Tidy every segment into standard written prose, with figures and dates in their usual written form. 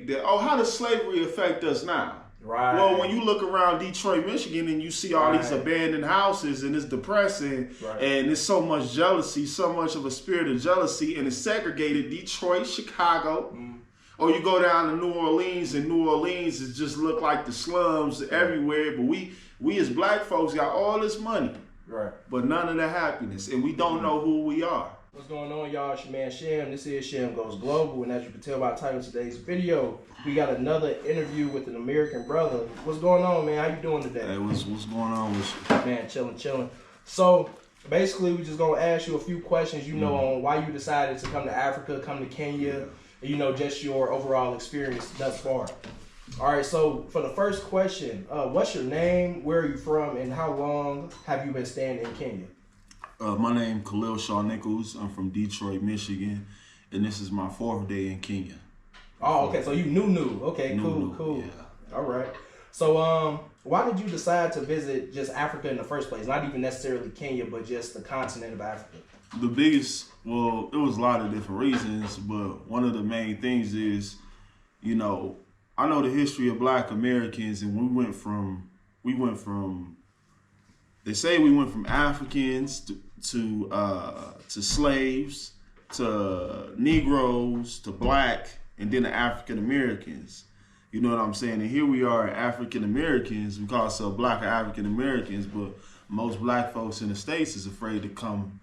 that, oh, how does slavery affect us now? Right. Well, when you look around Detroit, Michigan, and you see all these abandoned houses, and it's depressing, and there's so much jealousy, so much of a spirit of jealousy, and it's segregated. Detroit, Chicago, or you go down to New Orleans, and New Orleans it just look like the slums everywhere. But we as black folks got all this money, but none of the happiness, and we don't know who we are. What's going on, y'all? It's your man Sham. This is Sham Goes Global, and as you can tell by the title of today's video, we got another interview with an American brother. What's going on, man? How you doing today? Hey, what's going on with you? Man, chilling. So basically, we just gonna ask you a few questions, on why you decided to come to Africa, come to Kenya, and, just your overall experience thus far. All right, so for the first question, what's your name, where are you from, and how long have you been staying in Kenya? My name is Khalil Shaw Nichols. I'm from Detroit, Michigan, and this is my 4th day in Kenya. Oh, okay. So you new. Okay, cool. Yeah. All right. So, why did you decide to visit just Africa in the first place? Not even necessarily Kenya, but just the continent of Africa. The biggest, well, it was a lot of different reasons, but one of the main things is, I know the history of Black Americans, and we went from. They say we went from Africans to slaves, to Negroes, to Black, and then to African Americans. You know what I'm saying? And here we are, African Americans. We call ourselves Black or African Americans, but most Black folks in the States is afraid to come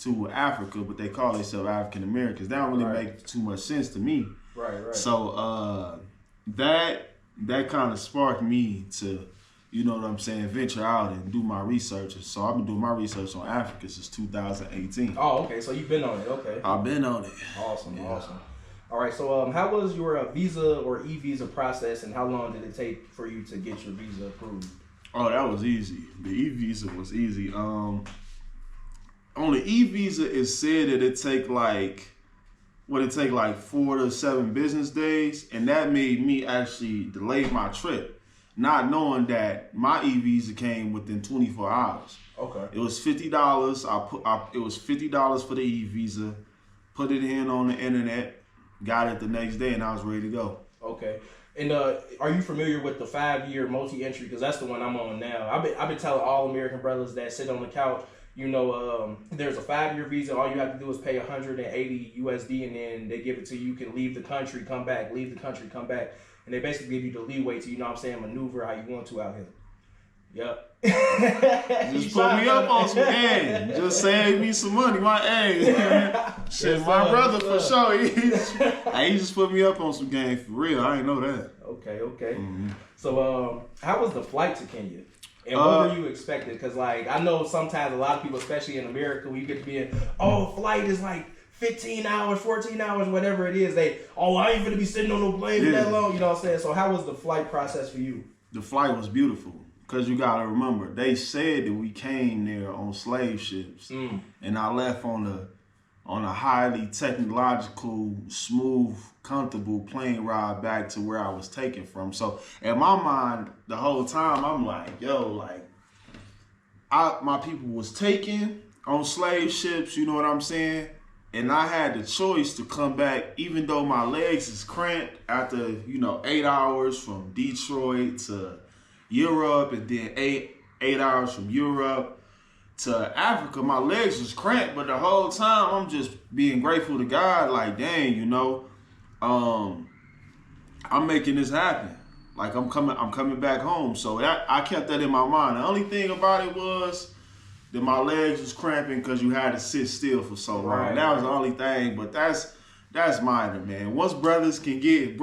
to Africa, but they call themselves African Americans. That don't really make too much sense to me. Right. So that kind of sparked me to, venture out and do my research. So I've been doing my research on Africa since 2018. Oh, okay. So you've been on it. Okay. I've been on it. Awesome. All right. So how was your visa or e-visa process, and how long did it take for you to get your visa approved? Oh, that was easy. The e-visa was easy. On the e-visa, it said that it take like 4 to 7 business days, and that made me actually delay my trip, not knowing that my e-visa came within 24 hours. Okay. It was $50. It was $50 for the e-visa. Put it in on the internet, got it the next day, and I was ready to go. Okay. And are you familiar with the 5-year multi-entry? Because that's the one I'm on now. I've been telling all American brothers that sit on the couch, there's a 5-year visa. All you have to do is pay 180 USD, and then they give it to you. You can leave the country, come back, leave the country, come back. And they basically give you the leeway to, maneuver how you want to out here. Yep. Just put me up on some game. Just save me some money. Shit, my brother for sure. He just put me up on some game for real. I ain't know that. Okay. Mm-hmm. So, how was the flight to Kenya? And what were you expecting? Because, I know sometimes a lot of people, especially in America, when you get to be in, flight is 15 hours, 14 hours, whatever it is. I ain't gonna be sitting on no plane for that long. You know what I'm saying? So how was the flight process for you? The flight was beautiful. Because you got to remember, they said that we came there on slave ships. And I left on a highly technological, smooth, comfortable plane ride back to where I was taken from. So in my mind, the whole time, I'm like, my people was taken on slave ships, you know what I'm saying? And I had the choice to come back, even though my legs is cramped after, 8 hours from Detroit to Europe, and then eight hours from Europe to Africa. My legs was cramped, but the whole time I'm just being grateful to God, dang, I'm making this happen. I'm coming back home. So I kept that in my mind. The only thing about it was that my legs was cramping because you had to sit still for so long. Right. That was the only thing, but that's minor, man. Once brothers can get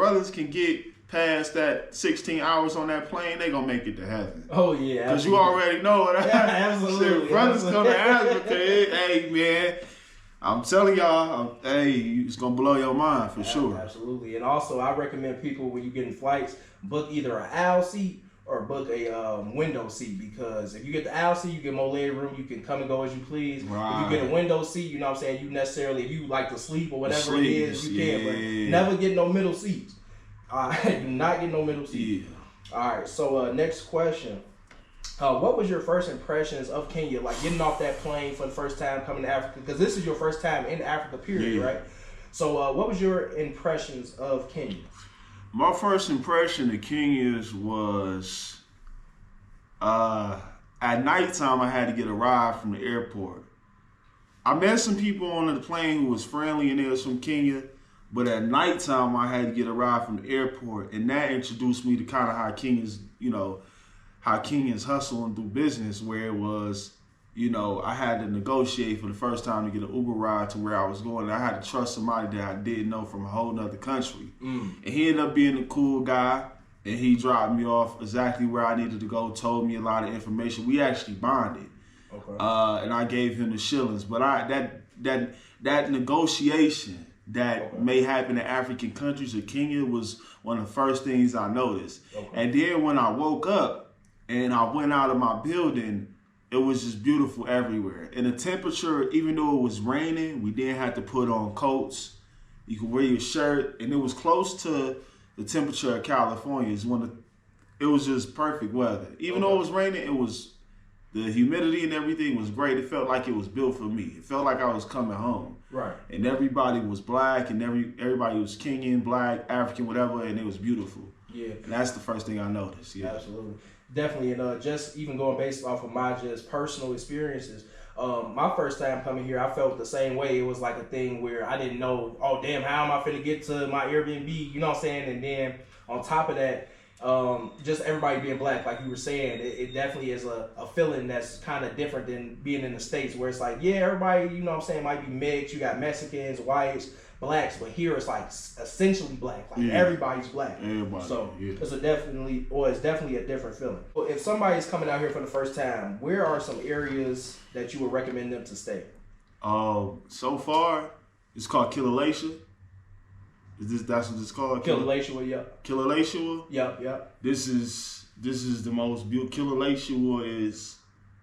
past that 16 hours on that plane, they gonna make it to heaven. Oh yeah, because you already know what absolutely. Shit, brothers come to Africa, hey man, I'm telling y'all, it's gonna blow your mind for sure. Absolutely, and also I recommend people when you get in flights, book either an aisle seat or book a window seat, because if you get the aisle seat, you get more leg room, you can come and go as you please. Right. If you get a window seat, you know what I'm saying, if you like to sleep or whatever it is, you can, but never get no middle seats. Do not get no middle seat. Yeah. All right, so next question. What was your first impressions of Kenya, getting off that plane for the first time coming to Africa? Because this is your first time in Africa, period, right? So what was your impressions of Kenya? My first impression of Kenyans was at nighttime I had to get a ride from the airport. I met some people on the plane who was friendly and they was from Kenya, but at nighttime I had to get a ride from the airport, and that introduced me to kind of how Kenyans, how Kenyans hustle and do business, where it was, I had to negotiate for the first time to get an Uber ride to where I was going. I had to trust somebody that I didn't know from a whole nother country. And he ended up being a cool guy, and he dropped me off exactly where I needed to go, told me a lot of information. We actually bonded. Okay. And I gave him the shillings. But that negotiation that may happen in African countries or Kenya was one of the first things I noticed. Okay. And then when I woke up and I went out of my building, it was just beautiful everywhere. And the temperature, even though it was raining, we didn't have to put on coats. You could wear your shirt, and it was close to the temperature of California. It was just perfect weather. Even though it was raining, the humidity and everything was great. It felt like it was built for me. It felt like I was coming home. Right. And everybody was black, and everybody was Kenyan, black, African, whatever, and it was beautiful. Yeah. And that's the first thing I noticed. Yeah. Absolutely. Definitely. And just even going based off of my just personal experiences, my first time coming here, I felt the same way. It was like a thing where I didn't know, oh, damn, how am I finna get to my Airbnb? You know what I'm saying? And then on top of that, just everybody being black, like you were saying, it definitely is a feeling that's kind of different than being in the States, where it's like, yeah, everybody, you know what I'm saying, might be mixed. You got Mexicans, whites, blacks, but here it's like essentially black. Like everybody's black. Everybody, so it's definitely a different feeling. Well, if somebody's coming out here for the first time, where are some areas that you would recommend them to stay? So far, it's called Kilauea. That's what it's called? Kilauea, yep. Kilauea? Yep. This is the most beautiful. Kilauea is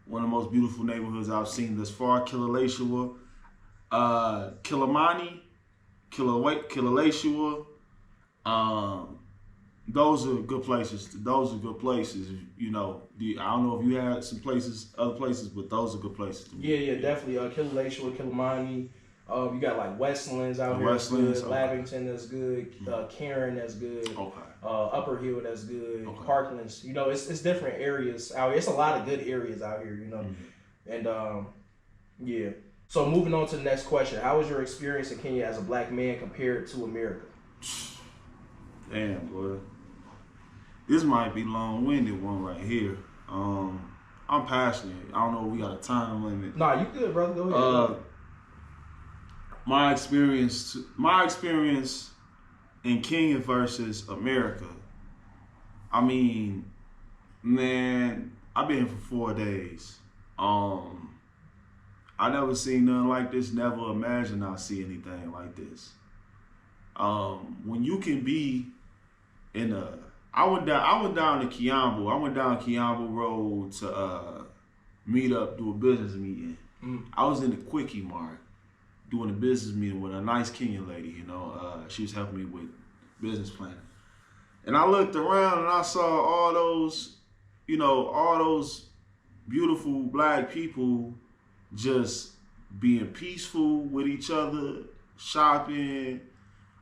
one of the most beautiful neighborhoods I've seen thus far. Kilauea, Kilimani, Kilauea. Those are good places. I don't know if you had some other places, but those are good places to me. Yeah, definitely. Kilauea, Kilimani. You got like Westlands out here. Westlands, good. Lavington, that's good. Karen, that's good. Okay. Upper Hill, that's good. Okay. Parklands, it's different areas out here. It's a lot of good areas out here, And yeah. So moving on to the next question, how was your experience in Kenya as a black man compared to America? Damn, boy. This might be long-winded one right here. I'm passionate. I don't know if we got a time limit. Nah, you good, brother. Go ahead. My experience in Kenya versus America. I mean, man, I've been here for 4 days. I never seen nothing like this. Never imagined I'd see anything like this. When you can be I went down to Kiambu. I went down Kiambu Road to meet up, do a business meeting. I was in the Quickie Mart doing a business meeting with a nice Kenyan lady. She was helping me with business planning. And I looked around and I saw all those beautiful black people just being peaceful with each other, shopping,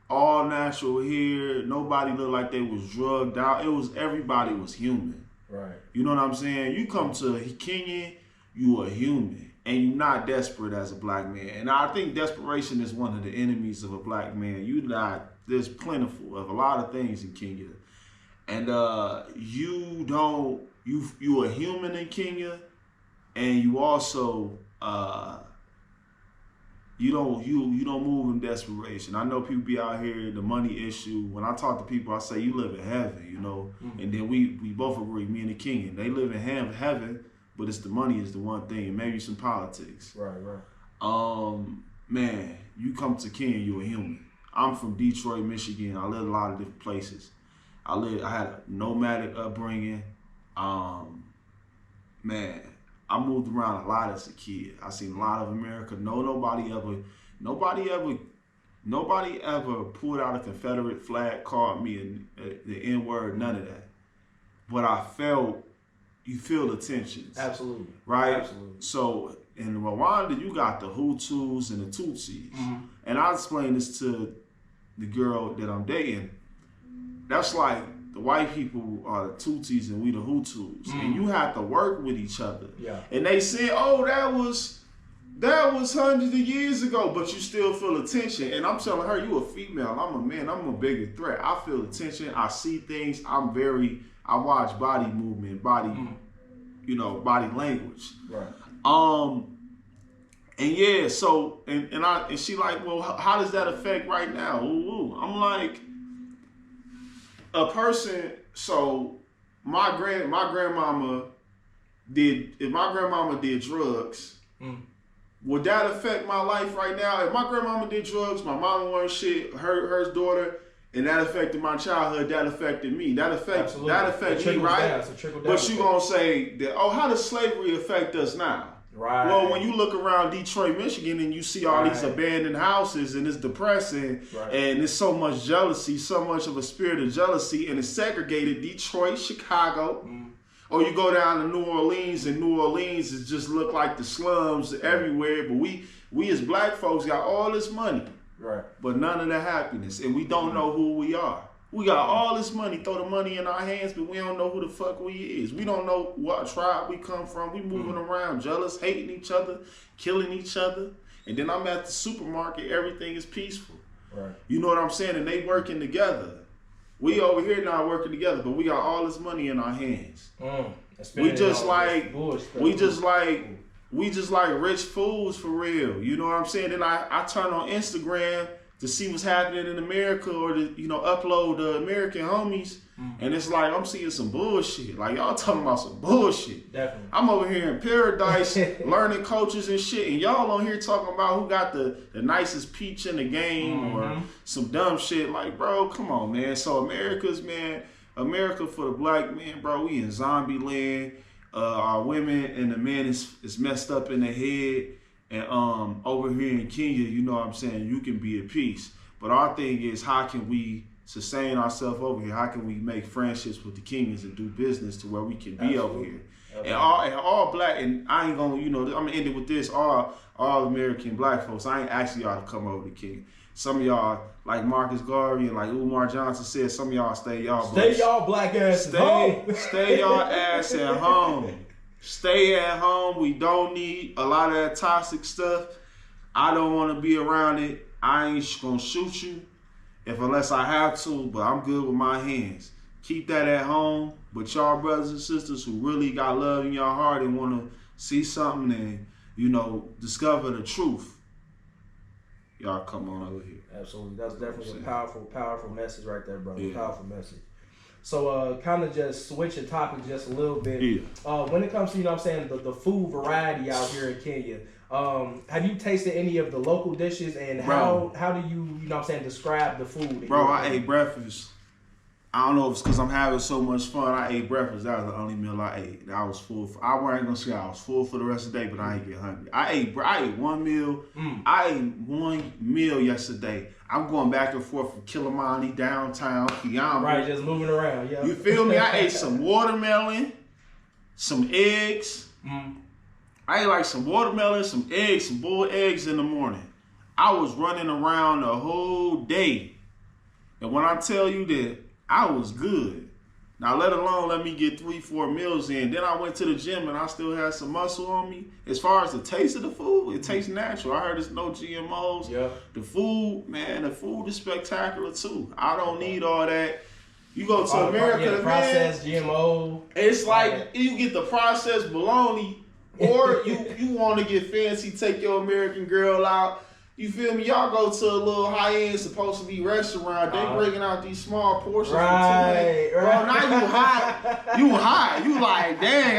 all natural hair. Nobody looked like they was drugged out. Everybody was human. Right. You know what I'm saying? You come to Kenya, you are human. And you're not desperate as a black man. And I think desperation is one of the enemies of a black man. There's plentiful of a lot of things in Kenya. And you are human in Kenya, and you also you don't move in desperation. I know people be out here, the money issue. When I talk to people, I say you live in heaven, And then we both agree, me and the Kenyan, they live in heaven. But it's the money is the one thing, maybe some politics. Right. Man, you come to Kenya, you're a human. I'm from Detroit, Michigan. I lived a lot of different places. I had a nomadic upbringing. Man, I moved around a lot as a kid. I seen a lot of America. Nobody ever pulled out a Confederate flag, called me the N-word, none of that. But you feel the tensions. Absolutely. Right? Absolutely. So in Rwanda, you got the Hutus and the Tutsis. And I explained this to the girl that I'm dating. that's like the white people are the Tutsis and we the Hutus, and you have to work with each other. Yeah. And they say, oh, that was hundreds of years ago, but you still feel the tension. And I'm telling her, you a female, I'm a man, I'm a bigger threat. I feel the tension, I see things, I watch body movement, body language. Right. And yeah, so and she like, well, how does that affect right now? Ooh. I'm like, a person. So my grandmama did. If my grandmama did drugs, would that affect my life right now? If my grandmama did drugs, my mama wasn't shit, her daughter, and that affected my childhood, that affected me. That affected me, right? But you gonna say that, oh, how does slavery affect us now? Right. Well, when you look around Detroit, Michigan, and you see all these abandoned houses, and it's depressing, and there's so much jealousy, so much of a spirit of jealousy, and it's segregated. Detroit, Chicago, or you go down to New Orleans, and New Orleans is just look like the slums everywhere. But we as black folks got all this money, but none of the happiness, and we don't know who we are. We got all this money, throw the money in our hands, but we don't know who the fuck we is. We don't know what tribe we come from. We moving around, jealous, hating each other, killing each other. And then I'm at the supermarket, everything is peaceful. Right. You know what I'm saying? And they working together. We over here now working together, but we got all this money in our hands. We just like rich fools for real. You know what I'm saying? Then I turn on Instagram to see what's happening in America, or to upload the American homies, and it's like I'm seeing some bullshit. Like y'all talking about some bullshit. Definitely. I'm over here in paradise learning cultures and shit, and y'all on here talking about who got the nicest peach in the game or some dumb shit. Like, bro, come on, man. So America for the black man, bro. We in zombie land. Our women and the men is messed up in the head. And over here in Kenya, you know what I'm saying, you can be at peace. But our thing is, how can we sustain ourselves over here? How can we make friendships with the Kenyans and do business to where we can be over here? And all black, and I ain't gonna, I'm gonna end it with this, all American black folks, I ain't asking y'all to come over to Kenya. Some of y'all, like Marcus Garvey and like Umar Johnson said, some of y'all stay y'all black ass at home. Stay y'all ass at home. Stay at home. We don't need a lot of that toxic stuff. I don't want to be around it. I ain't gonna shoot you unless I have to, but I'm good with my hands. Keep that at home. But y'all brothers and sisters who really got love in your heart and want to see something and, discover the truth, y'all come on over here. Absolutely. That's definitely a powerful, powerful message right there, brother. Yeah. Powerful message. So kind of just switching topics just a little bit. Yeah. When it comes to, the food variety out here in Kenya, have you tasted any of the local dishes, and how do you, describe the food? Bro, I ate breakfast. I don't know if it's because I'm having so much fun. I ate breakfast. That was the only meal I ate. I was full. I wasn't gonna say I was full for the rest of the day, but I ain't get hungry. I ate one meal. I ate one meal yesterday. I'm going back and forth from Kilimani downtown, Kiambu. Right, just moving around. Yeah. You feel me? I ate some watermelon, some eggs. I ate like some watermelon, some eggs, some boiled eggs in the morning. I was running around the whole day, and when I tell you that I was good. Now, let alone let me get 3-4 meals in. Then I went to the gym and I still had some muscle on me. As far as the taste of the food, it tastes natural. I heard there's no GMOs. Yeah. The food, man, the food is spectacular too. I don't need all that. You go to America, man. Processed GMO. It's like you get the processed bologna, or you want to get fancy, take your American girl out. You feel me? Y'all go to a little high-end, supposed to be restaurant. They bringing out these small portions. Right. Bro, now you high. You high. You like, dang,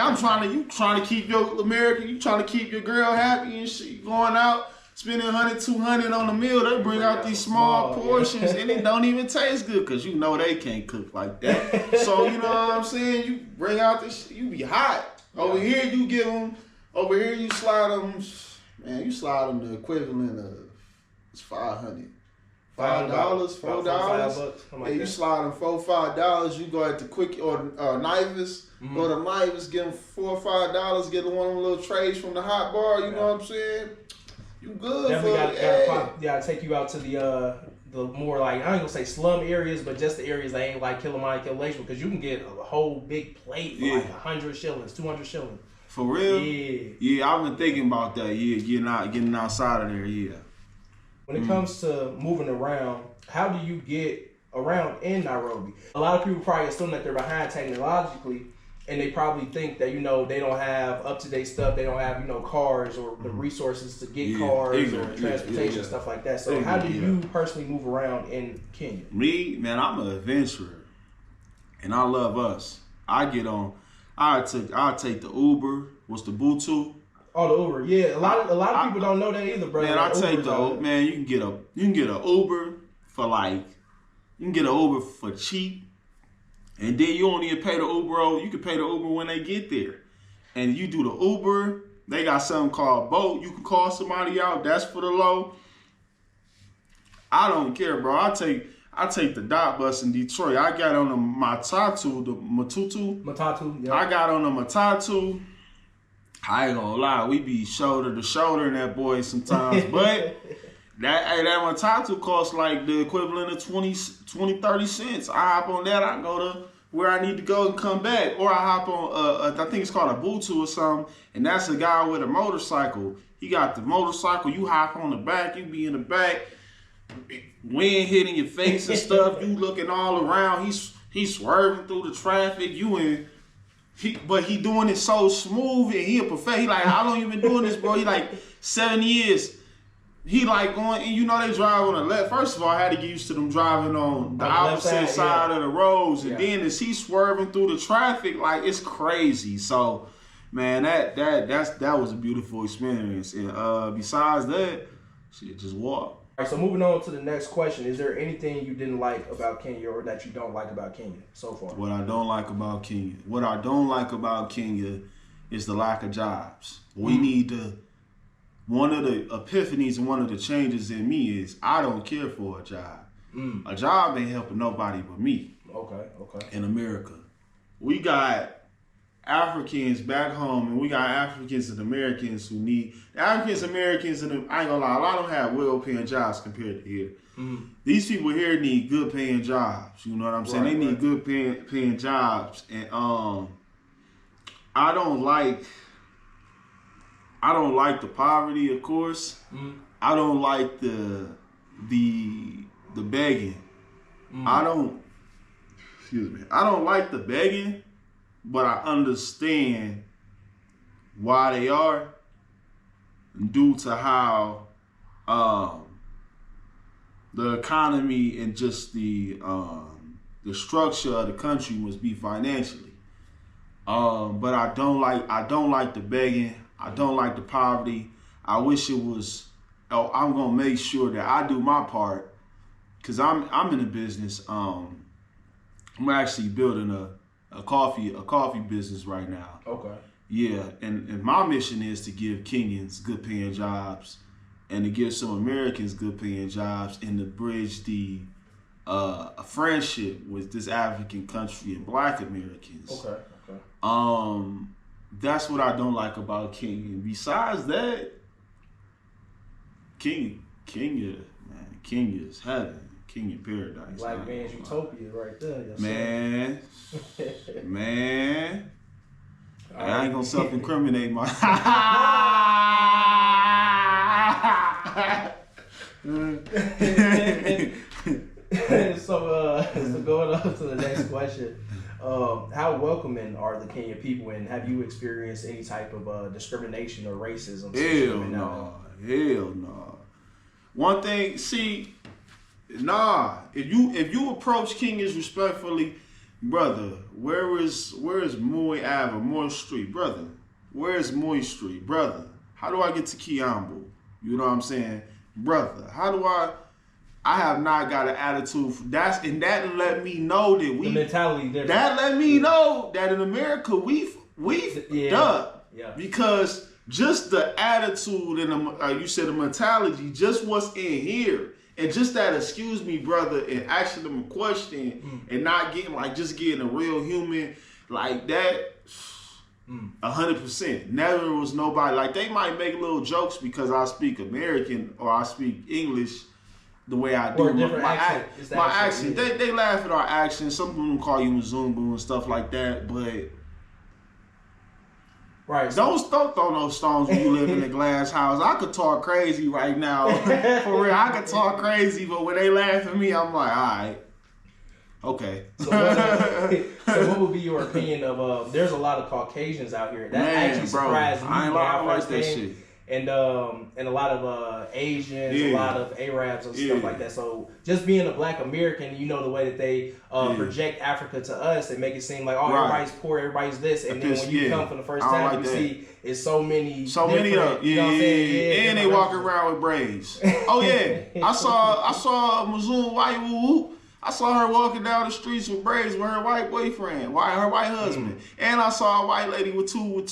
you trying to keep your American, you trying to keep your girl happy and shit. You going out, spending $100, $200 on a meal. They bring out these small portions, and it don't even taste good because you know they can't cook like that. So, you know what I'm saying? You bring out this shit, you be hot. Over here, you give them, you slide them, man, you slide them the equivalent of, it's $500. $4. And you slide them $4, $5. You go at the quick or Nivus. Go to Nivus, give them $4 or $5. Get one of them little trays from the hot bar. You know what I'm saying? You good? Definitely gotta take you out to the the more like, I ain't gonna say slum areas, but just the areas that ain't like Killamine, Killation, because you can get a whole big plate for like 100 shillings, 200 shillings. For real? Yeah. Yeah, I've been thinking about that. Yeah, getting outside of there. Yeah. When it comes to moving around, how do you get around in Nairobi? A lot of people probably assume that they're behind technologically, and they probably think that, you know, they don't have up-to-date stuff. They don't have, you know, cars or the resources to get cars or transportation, stuff like that. So how do you personally move around in Kenya? Me, man, I'm an adventurer, and I love us. I get on. I take the Uber. What's the Bluetooth? Oh, the Uber. Yeah, a lot of people don't know that either, bro. Man, I take man. You can get a Uber for Uber for cheap. And then you don't even pay the Uber. You can pay the Uber when they get there. And you do the Uber. They got something called Bolt. You can call somebody out. That's for the low. I don't care, bro. I take the dot bus in Detroit. I got on the Matatu. Yeah. I got on the Matatu. I ain't gonna lie. We be shoulder to shoulder in that boy sometimes. But that Matatu costs like the equivalent of 20, 30 cents. I hop on that. I go to where I need to go and come back. Or I hop on, I think it's called a Bluetooth or something. And that's a guy with a motorcycle. He got the motorcycle. You hop on the back. You be in the back. Wind hitting your face and stuff. You looking all around. He's swerving through the traffic. But he doing it so smooth, and he a perfect. He like, how long you been doing this, bro? He like 7 years. He like going, and you know they drive on the left. First of all, I had to get used to them driving on the opposite side of the roads, and then as he swerving through the traffic, like it's crazy. So, man, that was a beautiful experience. And besides that, shit, just walk. All right, so moving on to the next question. Is there anything you didn't like about Kenya or that you don't like about Kenya so far? What I don't like about Kenya is the lack of jobs. We need to, one of the epiphanies and one of the changes in me is I don't care for a job. A job ain't helping nobody but me. Okay. In America. We got Africans back home, and we got Africans and Americans who need Africans, and I ain't gonna lie, a lot of them have well-paying jobs compared to here. These people here need good-paying jobs. You know what I'm saying? They need good paying jobs, and I don't like the poverty, of course. I don't like the begging. I don't like the begging. But I understand why they are due to how the economy and just the structure of the country must be financially. But I don't like the begging. I don't like the poverty. I wish it was. I'm gonna make sure that I do my part, cause I'm in the business. I'm actually building a coffee business right now. Okay. Yeah, and my mission is to give Kenyans good paying jobs, and to give some Americans good paying jobs, and to bridge a friendship with this African country and Black Americans. Okay. That's what I don't like about Kenya. Besides that, Kenya, man, Kenya is heaven. Kenya paradise. Black man's utopia right there. Man. I ain't gonna self-incriminate my. So going on to the next question. How welcoming are the Kenyan people, and have you experienced any type of discrimination or racism? Hell no. One thing, see. Nah, if you approach Kenyans respectfully, brother, where is Moy Ave, Moy Street, brother? Where is Moy Street, brother? How do I get to Kiambu? You know what I'm saying, brother? How do I have not got an attitude for that, and that let me know that the mentality there. That let me know that in America we've done because just the attitude and you said the mentality, just what's in here. And just that, excuse me, brother, and asking them a question and not getting just getting a real human like that, 100%. Never was nobody, like they might make little jokes because I speak American or I speak English, the way I do or a different accent. my accent. They laugh at our accent. Some of them call you Mzungu and stuff like that, but right. Don't throw no stones when you live in a glass house. I could talk crazy right now. For real, I could talk crazy, but when they laugh at me, I'm like, all right. Okay. So what would be your opinion of there's a lot of Caucasians out here. That actually surprised me. I ain't like that shit. And a lot of Asians, a lot of Arabs and stuff like that. So just being a Black American, you know the way that they project Africa to us and make it seem like everybody's poor, everybody's this, and then when you come for the first time, you see it's so many of them. You know what I'm saying? And they walk around with braids. Oh yeah, I saw Mzungu white woo. I saw her walking down the streets with braids with her white boyfriend, her white husband, and I saw a white lady with two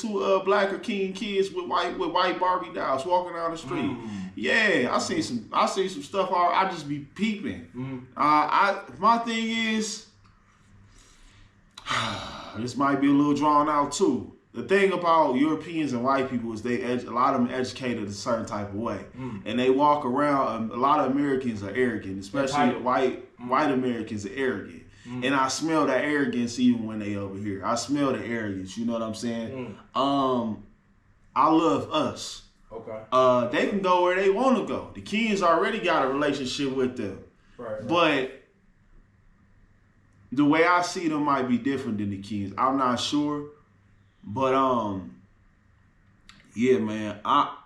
Black or King kids with white Barbie dolls walking down the street. Yeah, I seen some stuff. I just be peeping. My thing is, this might be a little drawn out too. The thing about Europeans and white people is a lot of them educated a certain type of way, and they walk around. A lot of Americans are arrogant, especially white Americans are arrogant, and I smell that arrogance even when they over here. I smell the arrogance. You know what I'm saying? I love us. Okay. They can go where they want to go. The Kenyans already got a relationship with them, right. But the way I see them might be different than the Kenyans. I'm not sure. But yeah, man. I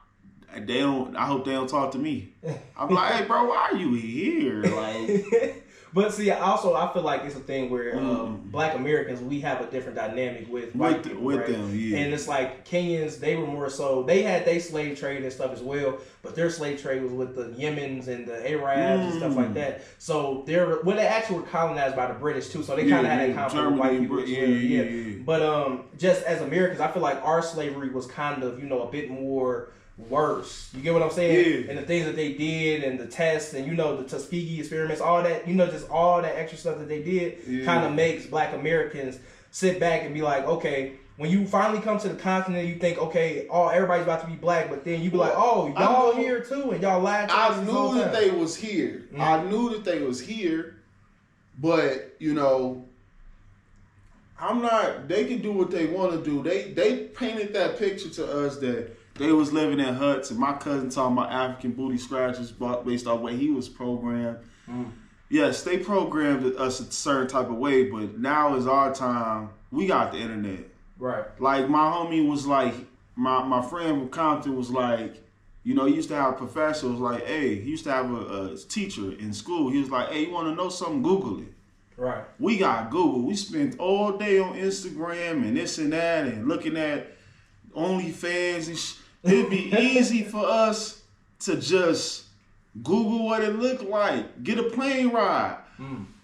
hope they don't talk to me. I'm like, hey, bro, why are you here? Like, but see, also I feel like it's a thing where Black Americans, we have a different dynamic with white people, right? them, yeah. And it's like Kenyans, they were more so, they had their slave trade and stuff as well, but their slave trade was with the Yemens and the Arabs and stuff like that. So they actually were colonized by the British too, so they kind of had that conflict with white people as well. Yeah. But just as Americans, I feel like our slavery was kind of, a bit more worse. You get what I'm saying? Yeah. And the things that they did and the tests and the Tuskegee experiments, all that, just all that extra stuff that they did kind of makes Black Americans sit back and be like, okay, when you finally come to the continent, you think, okay, everybody's about to be Black, but then you be like, oh, y'all here too, and y'all lied to us. I knew that they was here. I knew that they was here, but I'm not. They can do what they want to do. They painted that picture to us that they was living in huts, and my cousin talking about African booty scratchers based on the way he was programmed. Yes, they programmed us a certain type of way, but now is our time. We got the internet. Right. Like, my homie was like, my friend from Compton was like, he used to have a professor, was like, hey, he used to have a teacher in school. He was like, hey, you want to know something? Google it. Right. We got Google. We spent all day on Instagram and this and that and looking at OnlyFans and It'd be easy for us to just Google what it looked like, get a plane ride.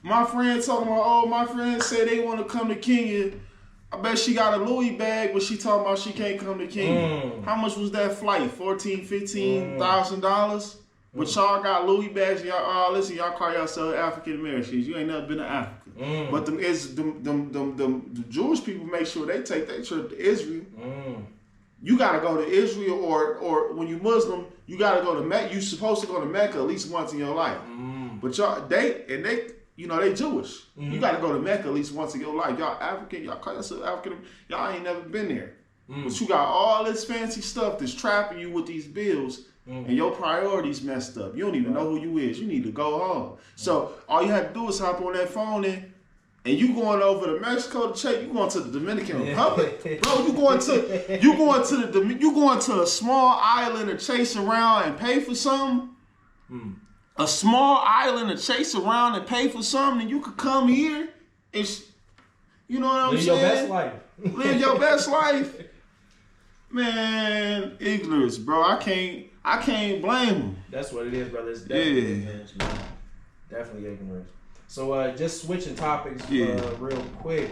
My friend talking about, my friend said they want to come to Kenya. I bet she got a Louis bag, but she talking about she can't come to Kenya. How much was that flight? $14,000-$15,000? But y'all got Louis bags. Y'all, listen, y'all call yourself African Americans. You ain't never been to Africa. But the Jewish people make sure they take their trip to Israel. You gotta go to Israel, or when you Muslim, you gotta go to Mecca. You supposed to go to Mecca at least once in your life. But y'all, they Jewish. You gotta go to Mecca at least once in your life. Y'all African, y'all call yourself African. Y'all ain't never been there. But you got all this fancy stuff that's trapping you with these bills, and your priorities messed up. You don't even know who you is. You need to go home. So all you have to do is hop on that phone and you going over to Mexico to check. You going to the Dominican Republic, bro? You going to a small island to chase around and pay for something? A small island to chase around and pay for something, and you could come here and you know what I'm saying? Live your best life. Live your best life, man. Ignorance, bro. I can't blame them. That's what it is, brother. It's definitely ignorance, man. Definitely ignorance. So just switching topics real quick.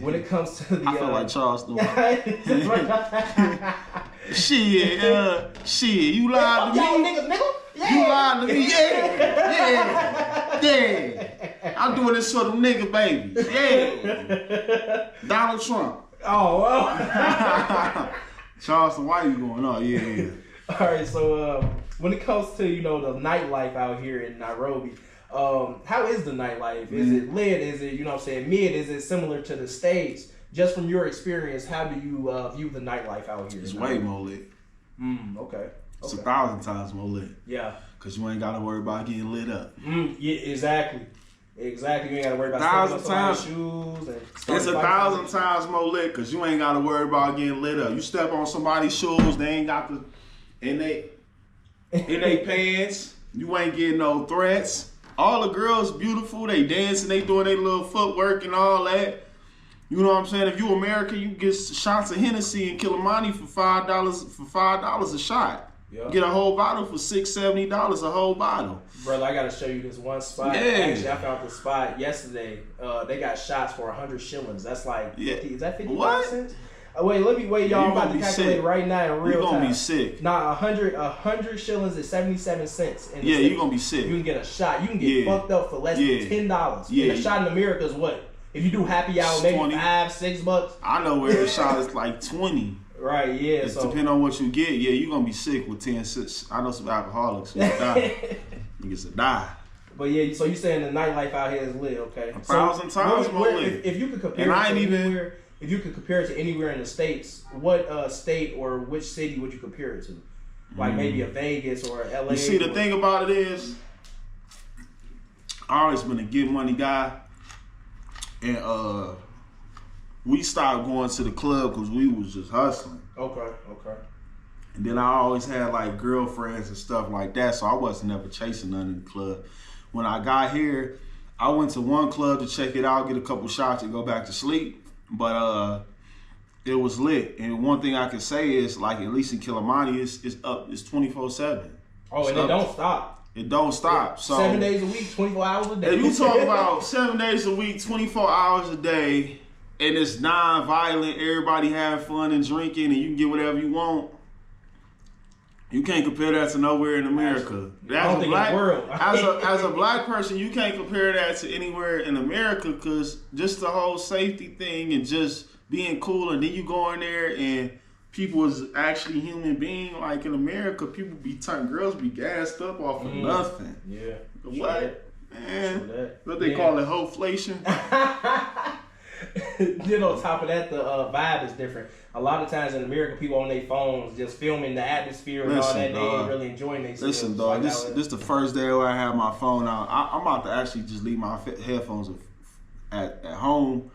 When it comes to the I feel like Charleston. Shit, you lied to me. Y'all niggas, nigga. Yeah. You lied to me. Yeah. I'm doing this for them nigga babies. Yeah. Donald Trump. Oh, well. Charleston, why you going? Oh, yeah. All right, so when it comes to the nightlife out here in Nairobi, how is the nightlife? Is it lit? Is it mid? Is it similar to the States? Just from your experience, how do you view the nightlife out here? It's way more lit. Okay. It's 1,000 times more lit. Yeah. Cause you ain't gotta worry about getting lit up. Yeah, exactly. Exactly. You ain't gotta worry about 1,000 times shoes. And it's 1,000 times more lit because you ain't gotta worry about getting lit up. You step on somebody's shoes, they ain't got the in they pants. You ain't getting no threats. All the girls beautiful. They dancing. They doing their little footwork and all that. You know what I'm saying? If you American, you get shots of Hennessy and Killamani for $5 a shot. Yep. Get a whole bottle for $70 a whole bottle. Brother, I gotta show you this one spot. Yeah. Actually, I found this spot yesterday. They got shots for 100 shillings. That's like 50. Is that 55 cents? Wait, y'all. I'm about to calculate it right now in real time. You're gonna be sick. Nah, 100 shillings is 77 cents. Yeah, you're gonna be sick. You can get a shot. You can get fucked up for less than $10. Yeah. And a shot in America is what? If you do happy hour, maybe $5-6. I know where a shot is like 20. Right, yeah. So depending on what you get, you're gonna be sick with 10 cents. I know some alcoholics who die. Niggas will die. But yeah, so you saying the nightlife out here is lit, okay? 1,000 times more lit. If you could compare if you could compare it to anywhere in the States, what state or which city would you compare it to? Like maybe a Vegas or a LA? You see, the thing about it is, I always been a get money guy. And we stopped going to the club because we was just hustling. Okay. And then I always had like girlfriends and stuff like that, so I wasn't ever chasing none in the club. When I got here, I went to one club to check it out, get a couple shots, and go back to sleep. But it was lit. And one thing I can say is, like, at least in Killamani, it's up. It's 24/7. Oh, and it don't stop. It don't stop. So 7 days a week, 24 hours a day. If you talk about 7 days a week, 24 hours a day, and it's non-violent, everybody having fun and drinking, and you can get whatever you want, you can't compare that to nowhere in America. As a black person, you can't compare that to anywhere in America because just the whole safety thing and just being cool, and then you go in there and people is actually human being. Like in America, girls be gassed up off of nothing. Yeah. What? Man. What they call it, hoflation. Then on top of that, the vibe is different. A lot of times in America, people on their phones just filming the atmosphere and all that. They ain't really enjoying themselves. Listen, dog, this the first day where I have my phone out. I'm about to actually just leave my headphones at home.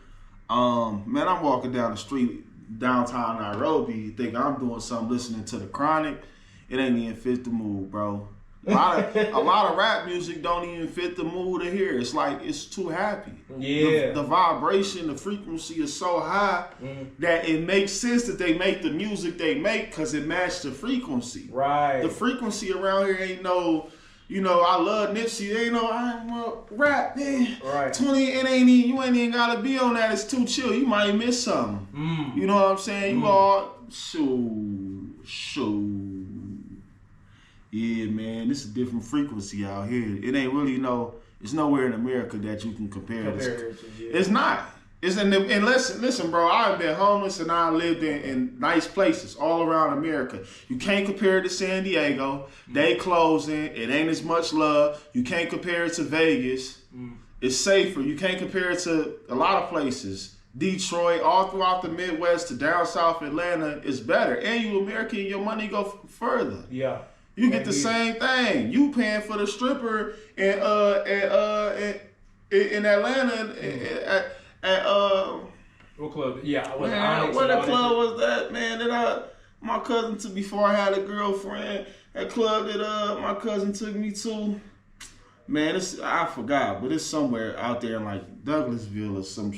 Man, I'm walking down the street downtown Nairobi, thinking I'm doing something, listening to the Chronic. It ain't even fit the mood, bro. A lot of rap music don't even fit the mood to hear. It's like it's too happy. Yeah. The vibration, the frequency is so high that it makes sense that they make the music they make because it matched the frequency. Right. The frequency around here ain't no. I love Nipsey. Ain't no, I'm rap, man. Right. 20, you ain't even gotta be on that. It's too chill. You might miss something. You know what I'm saying? You all, yeah, man, this is a different frequency out here. It ain't really it's nowhere in America that you can compare this. It's not. And listen, bro, I've been homeless and I lived in nice places all around America. You can't compare it to San Diego. They closing. It ain't as much love. You can't compare it to Vegas. It's safer. You can't compare it to a lot of places. Detroit, all throughout the Midwest to down south Atlanta is better. And you American, your money go further. Yeah. You get the same thing. You paying for the stripper in Atlanta what club? Yeah, what the club was that, man? My cousin before I had a girlfriend. That club that my cousin took me to. Man, I forgot, but it's somewhere out there in like Douglasville or some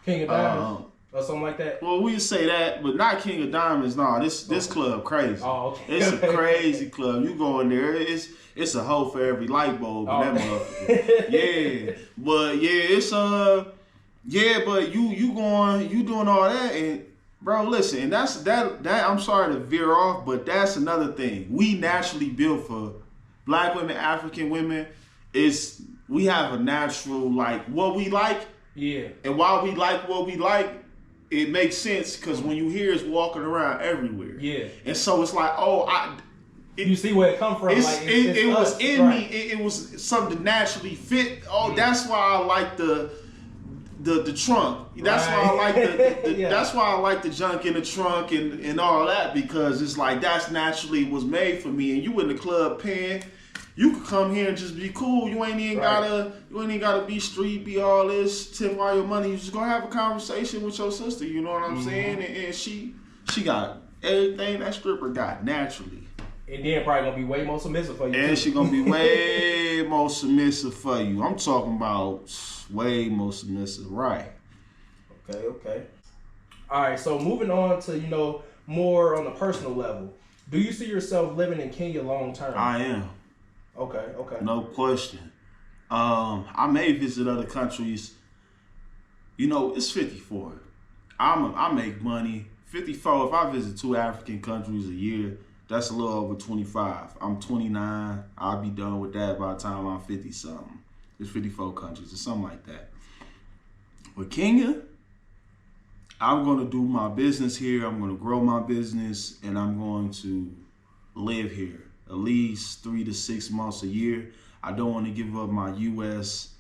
King of Diamonds or something like that. Well, we say that, but not King of Diamonds. No, this club crazy. Oh, okay. It's a crazy club. You go in there, it's a hoe for every light bulb in that motherfucker. Yeah, but it's but you doing all that, and bro, listen, and that's that. I'm sorry to veer off, but that's another thing. We naturally built for Black women, African women. We have a natural like what we like. Yeah. And while we like what we like, it makes sense because when you hear it's walking around everywhere. Yeah. And so it's like, you see where it come from. It It's was in me. It was something naturally fit. Oh, that's why I like the trunk. That's why I like the that's why I like the junk in the trunk and all that, because it's like that's naturally was made for me. And you in the club paying, you could come here and just be cool. You ain't even gotta be street, be all this, tip all your money. You just gonna have a conversation with your sister. You know what I'm saying? And she got everything that stripper got naturally. And then probably gonna be way more submissive for you. And she gonna be way more submissive for you. I'm talking about way more submissive, right? Okay. All right. So moving on to more on a personal level. Do you see yourself living in Kenya long term? I am. Okay. No question. I may visit other countries. It's 54. I make money. 54. If I visit 2 African countries a year, that's a little over 25. I'm 29. I'll be done with that by the time I'm 50 something. It's 54 countries or something like that. With Kenya, I'm going to do my business here. I'm going to grow my business, and I'm going to live here at least 3 to 6 months a year. I don't want to give up my U.S.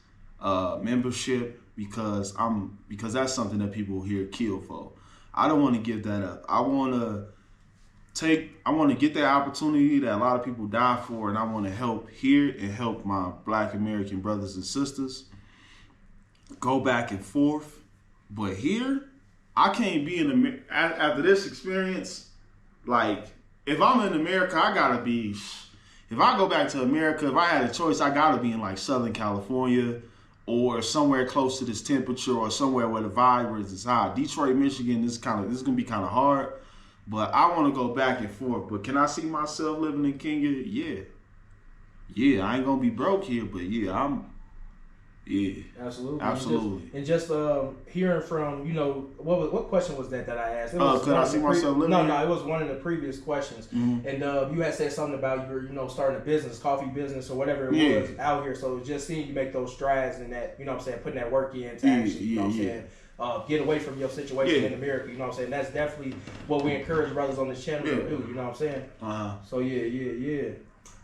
Membership because that's something that people here kill for. I don't want to give that up. I want to get that opportunity that a lot of people die for, and I want to help here and help my Black American brothers and sisters go back and forth. But here, I can't be in America after this experience. Like, if I'm in America, I gotta be. If I go back to America, if I had a choice, I gotta be in like Southern California or somewhere close to this temperature or somewhere where the virus is high. Detroit, Michigan, this is gonna be kind of hard. But I want to go back and forth. But can I see myself living in Kenya? Yeah. I ain't gonna be broke here, but absolutely. And just hearing from what question was that I asked? Could I see myself living? No, it was one of the previous questions. And you had said something about your starting a business, coffee business or whatever it was out here. So just seeing you make those strides and that putting that work in to actually get away from your situation in America, that's definitely what we encourage brothers on this channel to do, So yeah.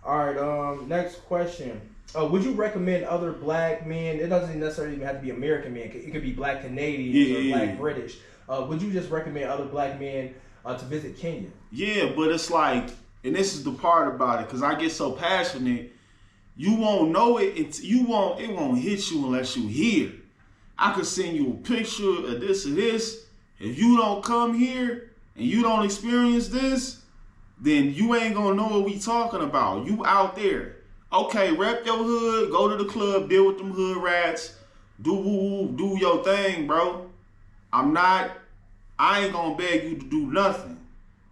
All right, next question. Would you recommend other Black men? It doesn't necessarily even have to be American men. It could be Black Canadians or Black British. Would you just recommend other Black men to visit Kenya? Yeah, but it's like, and this is the part about it, because I get so passionate, you won't know it. It won't hit you unless you hear. I could send you a picture of this or this. If you don't come here and you don't experience this, then you ain't gonna know what we talking about. You out there. Okay, rep your hood, go to the club, deal with them hood rats, do your thing, bro. I ain't gonna beg you to do nothing.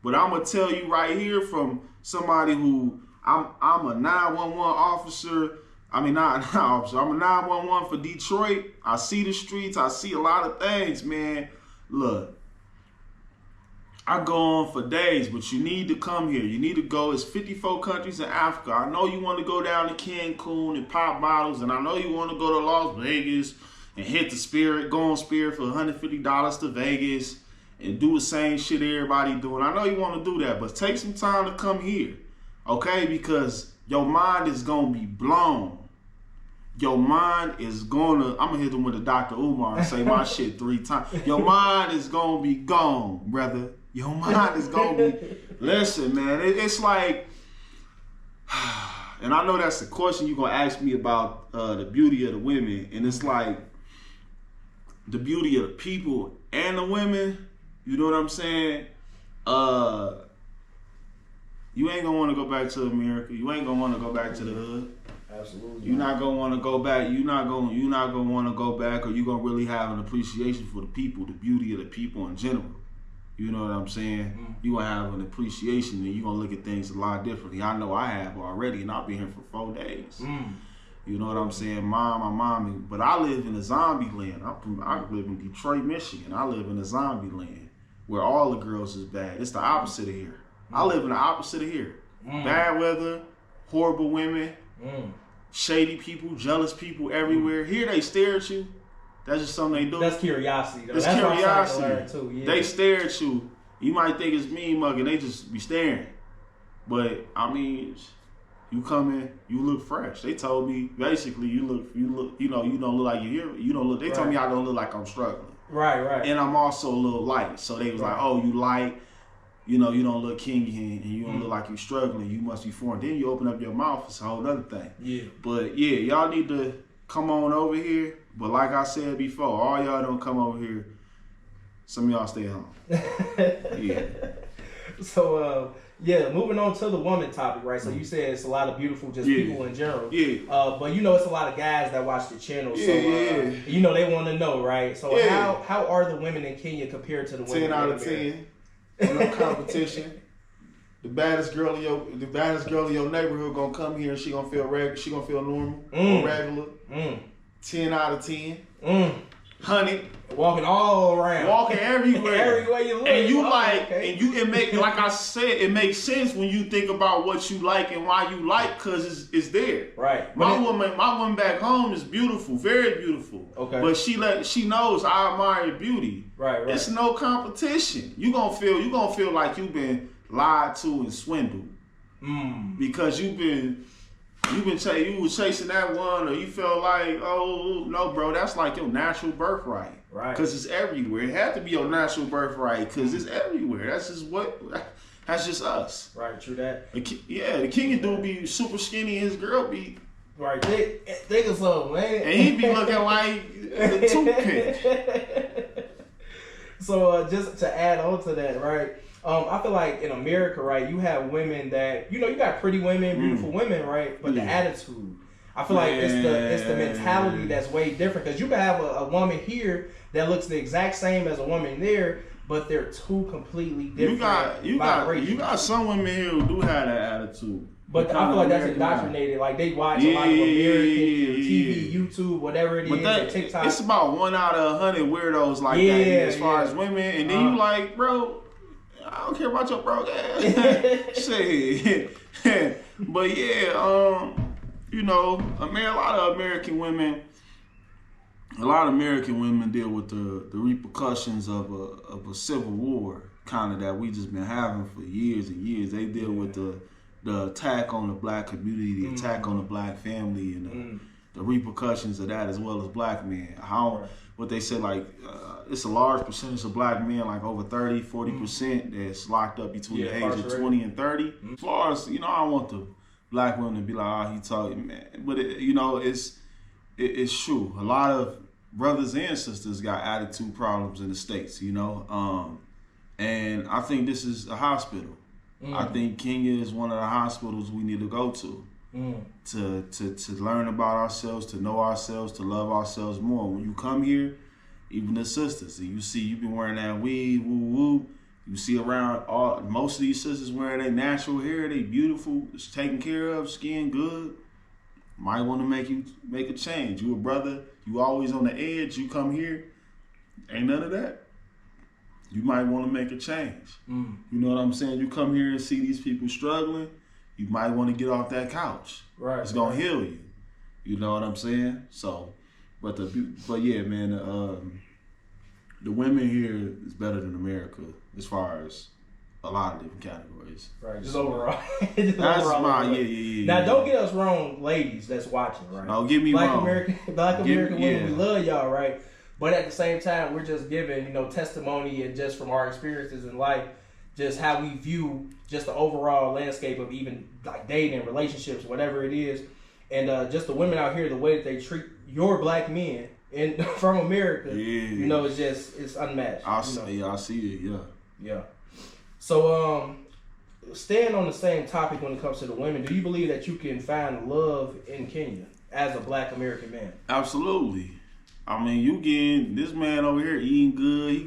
But I'm gonna tell you right here from somebody who, I'm a 911 officer. I'm a 911 for Detroit. I see the streets. I see a lot of things, man. Look, I go on for days, but you need to come here. You need to go. It's 54 countries in Africa. I know you want to go down to Cancun and pop bottles, and I know you want to go to Las Vegas and hit the Spirit, go on Spirit for $150 to Vegas and do the same shit everybody doing. I know you want to do that, but take some time to come here, okay? Because your mind is going to be blown. Your mind is gonna, I'm gonna hit them with a Dr. Umar and say my shit 3 times. Your mind is gonna be gone, brother. Your mind is gonna be, listen, man, it's like, and I know that's the question you're gonna ask me about the beauty of the women, and it's like, the beauty of the people and the women, you know what I'm saying? You ain't gonna wanna go back to America. You ain't gonna wanna go back to the hood. Absolutely. You're not gonna want to go back. You're not gonna want to go back, or you're gonna really have an appreciation for the people, the beauty of the people in general. You know what I'm saying? You're gonna have an appreciation, and you're gonna look at things a lot differently. I know I have already, and I've been here for 4 days. You know what I'm saying? My mom, but I live in a zombie land. I live in Detroit, Michigan. I live in a zombie land where all the girls is bad. It's the opposite of here. I live in the opposite of here. Bad weather, horrible women. Shady people, jealous people everywhere. Here they stare at you. That's just something they do. That's curiosity, though. It's That's curiosity. what I'm too. Yeah. They stare at you. You might think it's mean mugging. They just be staring. But I mean, you come in, you look fresh. They told me basically you look. You know, you don't look like you're here. You don't look. They told me I don't look like I'm struggling. Right. And I'm also a little light. So they was like, oh, you light. You know, you don't look kingy and you don't look like you're struggling. You must be foreign. Then you open up your mouth. It's a whole other thing. Yeah. But yeah, y'all need to come on over here. But like I said before, all y'all don't come over here. Some of y'all stay home. Yeah. So, moving on to the woman topic, right? So you said it's a lot of beautiful people in general. Yeah. But you know, it's a lot of guys that watch the channel. So, you know, they want to know, right? So how are the women in Kenya compared to the women 10 out of 10. No competition. The baddest girl in your neighborhood gonna come here and she gonna feel normal or regular. 10 out of 10. 100. Walking all around. Walking everywhere. Everywhere you look. And you it make like I said, it makes sense when you think about what you like and why you like, cause it's there. Right. My woman back home is beautiful, very beautiful. Okay. But she knows I admire your beauty. Right. It's no competition. You gonna feel like you've been lied to and swindled. Because you was chasing that one, or you felt like, oh no, bro, that's like your natural birthright, right? Because it's everywhere. It had to be your natural birthright, because it's everywhere. That's just us, right? True that. The Kenyan dude be super skinny, and his girl be right. Think of something, man. And he be looking like the toothpick. So just to add on to that, right? I feel like in America, right, you have women that, you know, you got pretty women, beautiful women, right? But the attitude, I feel like it's the mentality that's way different. Because you can have a woman here that looks the exact same as a woman there, but they're two completely different. You got some women here who do have that attitude. But I feel like that's indoctrinated. Like they watch a lot of American TV, YouTube, whatever it is, TikTok. It's about 1 out of 100 weirdos like that as far as women. And then you like, bro, I don't care about your broke ass. Shit. But you know, a lot of American women deal with the repercussions of a civil war, kind of that we just been having for years and years. They deal with the attack on the black community, the attack on the black family, and the repercussions of that, as well as black men. What they said, like, it's a large percentage of black men, like over 30-40%, that's locked up between the age of 20 and 30. As far as, you know, I don't want the black women to be like, oh, he talking, man. But, you know, it's true. A lot of brothers and sisters got attitude problems in the States, you know. And I think this is a hospital. I think Kenya is one of the hospitals we need to go to learn about ourselves, to know ourselves, to love ourselves more. When you come here, even the sisters, and you've been wearing that weave, woo. You see around most of these sisters wearing their natural hair, they beautiful, it's taken care of, skin good. Might want to make a change. You a brother, you always on the edge. You come here, ain't none of that. You might want to make a change. You know what I'm saying? You come here and see these people struggling, you might want to get off that couch. Right. It's gonna heal you. You know what I'm saying? So, but yeah, man, the women here is better than America as far as a lot of different categories. Right. Just overall. That's my Now, don't get us wrong, ladies that's watching, right? No, get me wrong. Black American women, we love y'all, right? But at the same time, we're just giving, you know, testimony and just from our experiences in life, just how we view just the overall landscape of even like dating, relationships, whatever it is. And just the women out here, the way that they treat your black men from America, you know, it's unmatched. I see it, yeah. So, staying on the same topic when it comes to the women, do you believe that you can find love in Kenya as a black American man? Absolutely. I mean, you getting this man over here eating good. He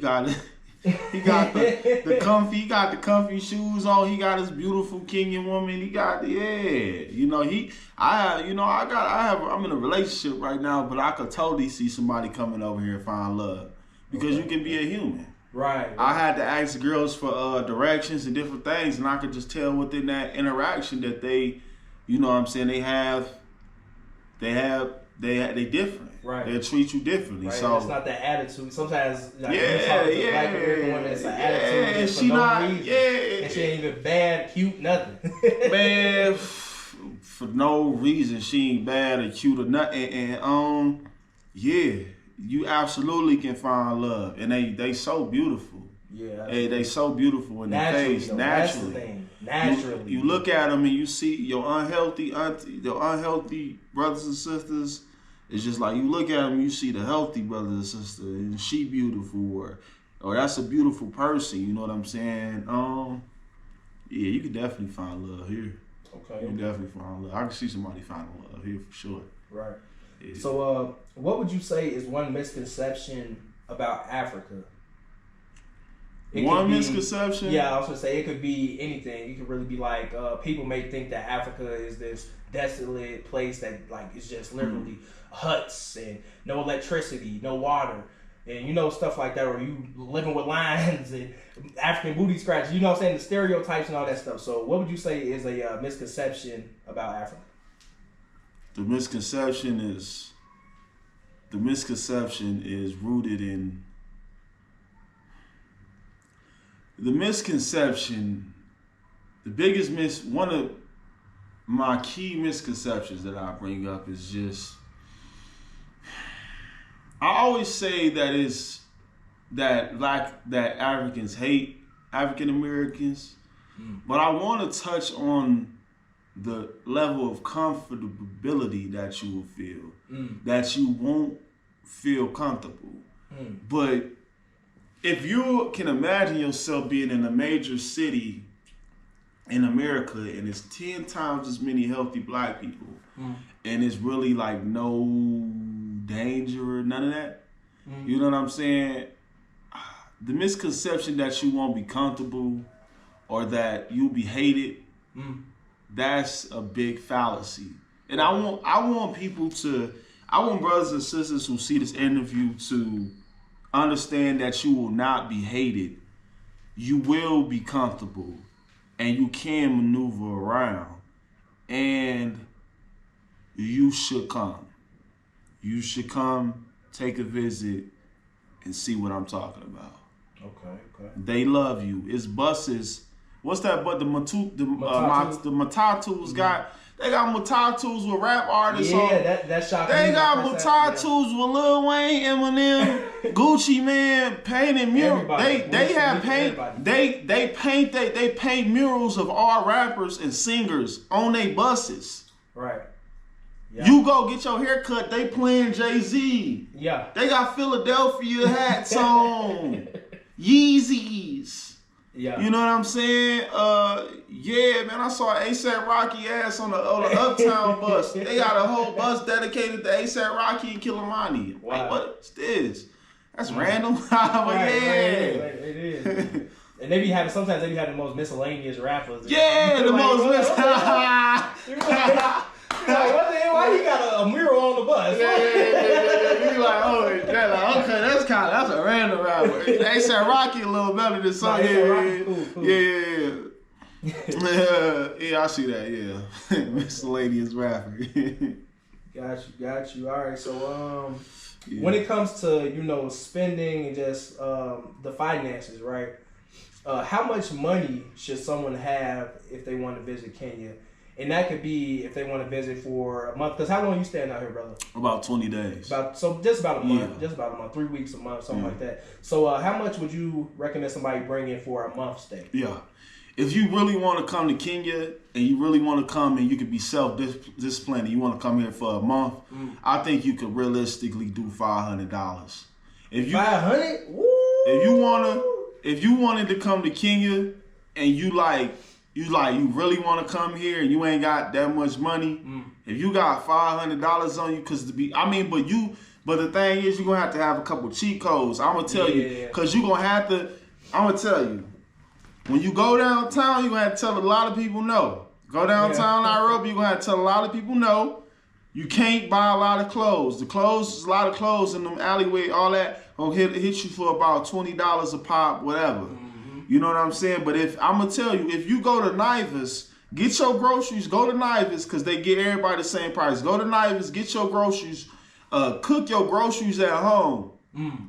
got the comfy shoes on. He got his beautiful Kenyan woman. He got I'm in a relationship right now, but I could totally see somebody coming over here and find love because you can be a human. Right. I had to ask girls for directions and different things, and I could just tell within that interaction that they, you know what I'm saying, they have they different. Right. They'll treat you differently. Right. So it's not that attitude. Sometimes like, yeah, you talk to a Black American woman, it's an attitude and for she no not, reason. yeah, And she ain't even bad, cute, nothing. man, for no reason she ain't bad or cute or nothing. And yeah, you absolutely can find love, and they so beautiful. Yeah. Hey, they so beautiful in the face, though, naturally. That's the thing. Naturally. You look at them and you see your unhealthy brothers and sisters. It's just like you look at them, you see the healthy brother and sister, and she beautiful, or that's a beautiful person. You know what I'm saying? Yeah, you can definitely find love here. Okay. You can definitely find love. I can see somebody finding love here for sure. Right. Yeah. So, what would you say is one misconception about Africa? One misconception? Yeah, I was gonna say it could be anything. It could really be like people may think that Africa is this desolate place that like is just literally huts and no electricity, no water, and stuff like that, or you living with lions and African booty scratches. You know what I'm saying? The stereotypes and all that stuff. So, what would you say is a misconception about Africa? The misconception is rooted in one of my key misconceptions that I bring up is just, I always say that Africans hate African Americans, but I want to touch on the level of comfortability that you will feel, that you won't feel comfortable. But if you can imagine yourself being in a major city in America and it's 10 times as many healthy black people, and it's really like no danger or none of that, you know what I'm saying? The misconception that you won't be comfortable or that you'll be hated, that's a big fallacy. And I want brothers and sisters who see this interview to understand that you will not be hated. You will be comfortable and you can maneuver around, and you should come. You should come, take a visit, and see what I'm talking about. Okay. They love you. It's buses. What's that? But the Matatus got. They got Matatus with rap artists. Yeah, that shocked me. They got Matatus with Lil Wayne, Eminem, Gucci Man painting murals. They paint murals of all rappers and singers on their buses. Right. Yeah. You go get your hair cut, they playing Jay-Z. Yeah. They got Philadelphia hats on. Yeezys. Yeah. You know what I'm saying? Yeah, man, I saw A$AP Rocky ass on the Uptown bus. They got a whole bus dedicated to A$AP Rocky and Killamani. Wow. Like, what's this? That's random. But Right, yeah. it is. And sometimes they be having the most miscellaneous rappers. Yeah, the most miscellaneous. Like, what the hell? Why he got a mural on the bus? Yeah. You like, oh, okay, that's a random rapper. A$AP Rocky a little better than some. Cool. Yeah, I see that. Yeah, miscellaneous rapper. Got you. All right, so when it comes to spending and just the finances, right? How much money should someone have if they want to visit Kenya? And that could be if they want to visit for a month. Because how long you staying out here, brother? About 20 days. Just about a month. Yeah. Just about a month. 3 weeks, a month, something like that. So how much would you recommend somebody bring in for a month stay? Yeah. If you really want to come to Kenya and you really want to come and you could be self-disciplined and you want to come here for a month, I think you could realistically do $500. If you $500? Woo! If you wanted to come to Kenya and you really want to come here and you ain't got that much money, if you got $500 on you, but the thing is you're going to have a couple cheat codes. I'm going to tell you, because I'm going to tell you, when you go downtown, you're going to have to tell a lot of people no. Go downtown Nairobi, you're going to have to tell a lot of people no. You can't buy a lot of clothes. A lot of clothes in them alleyway, all that, gonna hit you for about $20 a pop, whatever. You know what I'm saying? But I'm gonna tell you, if you go to Naivas Get your groceries. Go to Nairobi because they get everybody the same price. Go to Nairobi, get your groceries. Cook your groceries at home.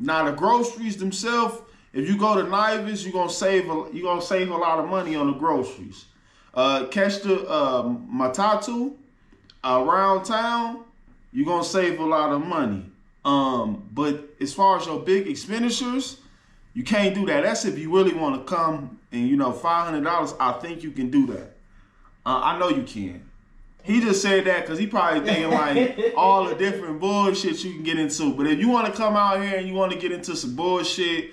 Now the groceries themselves, if you go to Nairobi, you're gonna save a lot of money on the groceries. Catch the matatu around town, you're gonna save a lot of money. But as far as your big expenditures, you can't do that. That's if you really want to come and $500. I think you can do that. I know you can. He just said that because he probably thinking like all the different bullshit you can get into. But if you want to come out here and you want to get into some bullshit,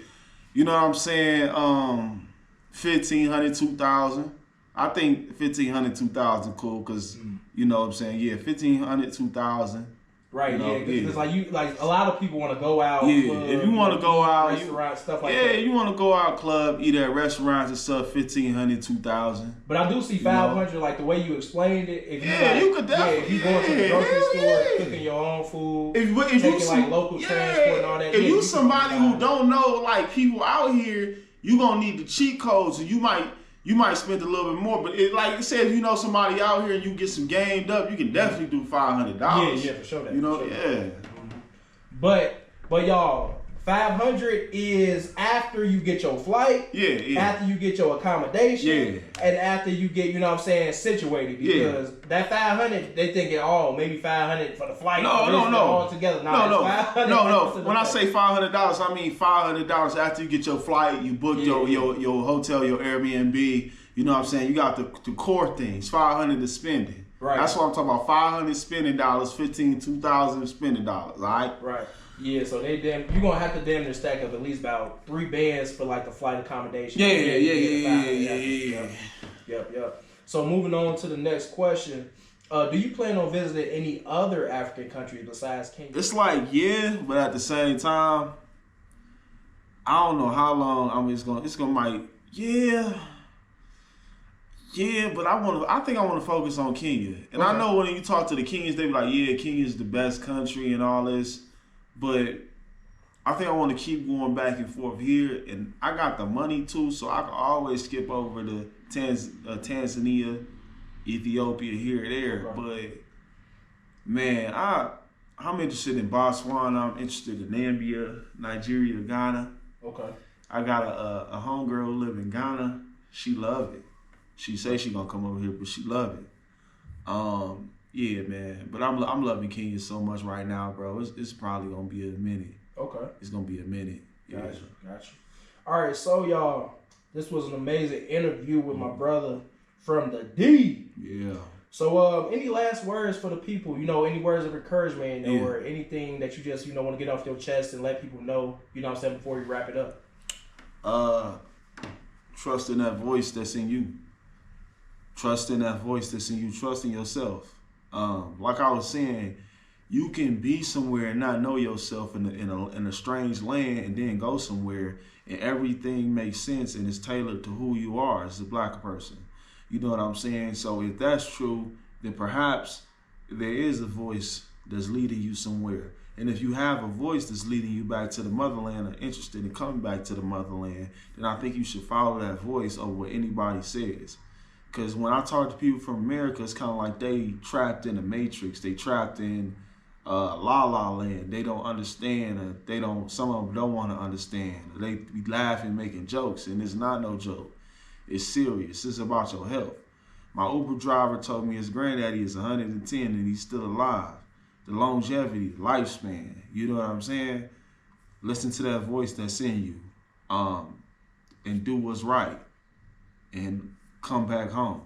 you know what I'm saying? 1,500, 2,000. I think 1,500, 2,000 cool because you know what I'm saying? Yeah, 1,500, 2,000. Right, because like a lot of people want to go out. Yeah, club, if you want to go out, restaurants, stuff like that. Yeah, you want to go out club, eat at restaurants and stuff. 1,500, 2,000. But I do see 500, like the way you explained it. If you could definitely. If you going to the grocery store, cooking your own food, if taking like local transport and all that. If you somebody who don't know like people out here, you gonna need the cheat codes, and you might spend a little bit more, but like it says, somebody out here and you get some gamed up, you can definitely do $500. Yeah, for sure. Yeah. But y'all, 500 is after you get your flight, after you get your accommodation, and after you get, situated. Because that 500, they thinking, maybe 500 for the flight. No. All together. No. When I say $500, I mean $500 after you get your flight, you book your hotel, your Airbnb. You know what I'm saying? You got the core things. $500 to spending. Right. That's what I'm talking about. $500 spending dollars, 2,000 spending dollars. All right. Right. Yeah, so you're gonna have to damn near stack up at least about 3 bands for like the flight accommodation. Yeah. Yep. So moving on to the next question. Do you plan on visiting any other African countries besides Kenya? It's like, but at the same time, I don't know how long it's gonna but I think I want to focus on Kenya. And I know when you talk to the Kenyans, they be like, Kenya's the best country and all this. But I think I want to keep going back and forth here. And I got the money too, so I can always skip over to Tanzania, Ethiopia, here or there. Right. But man, I'm interested in Botswana. I'm interested in Zambia, Nigeria, Ghana. Okay. I got a homegirl who live in Ghana. She love it. She say she gonna come over here, but she love it. Yeah, man. But I'm loving Kenya so much right now, bro. It's probably gonna be a minute. Okay. It's gonna be a minute. Gotcha. All right, so y'all, this was an amazing interview with my brother from the D. Yeah. So, any last words for the people? Any words of encouragement or anything that you just want to get off your chest and let people know? You know what I'm saying, before you wrap it up. Trust in that voice that's in you. Trust in that voice that's in you. Trust in yourself. Like I was saying, you can be somewhere and not know yourself in a strange land, and then go somewhere and everything makes sense and it's tailored to who you are as a black person. You know what I'm saying? So if that's true, then perhaps there is a voice that's leading you somewhere. And if you have a voice that's leading you back to the motherland or interested in coming back to the motherland, then I think you should follow that voice over what anybody says. Because when I talk to people from America, it's kind of like they trapped in a matrix. They trapped in La La Land. They don't understand. Some of them don't want to understand. They be laughing, making jokes, and it's not no joke. It's serious. It's about your health. My Uber driver told me his granddaddy is 110 and he's still alive. The longevity, the lifespan. You know what I'm saying? Listen to that voice that's in you, and do what's right, and come back home.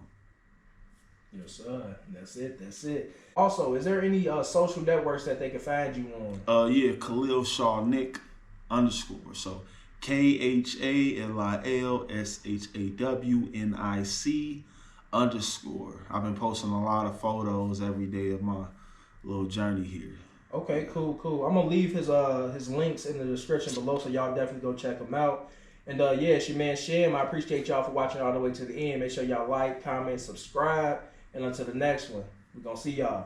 Yes, sir. That's it. Also, is there any social networks that they can find you on? Khalil Shaw Nick _ So KHALILSHAWNIC _ I've been posting a lot of photos every day of my little journey here. Okay, cool. I'm gonna leave his links in the description below, so y'all definitely go check him out. And it's your man Shem. I appreciate y'all for watching all the way to the end. Make sure y'all like, comment, subscribe, and until the next one, we're gonna see y'all.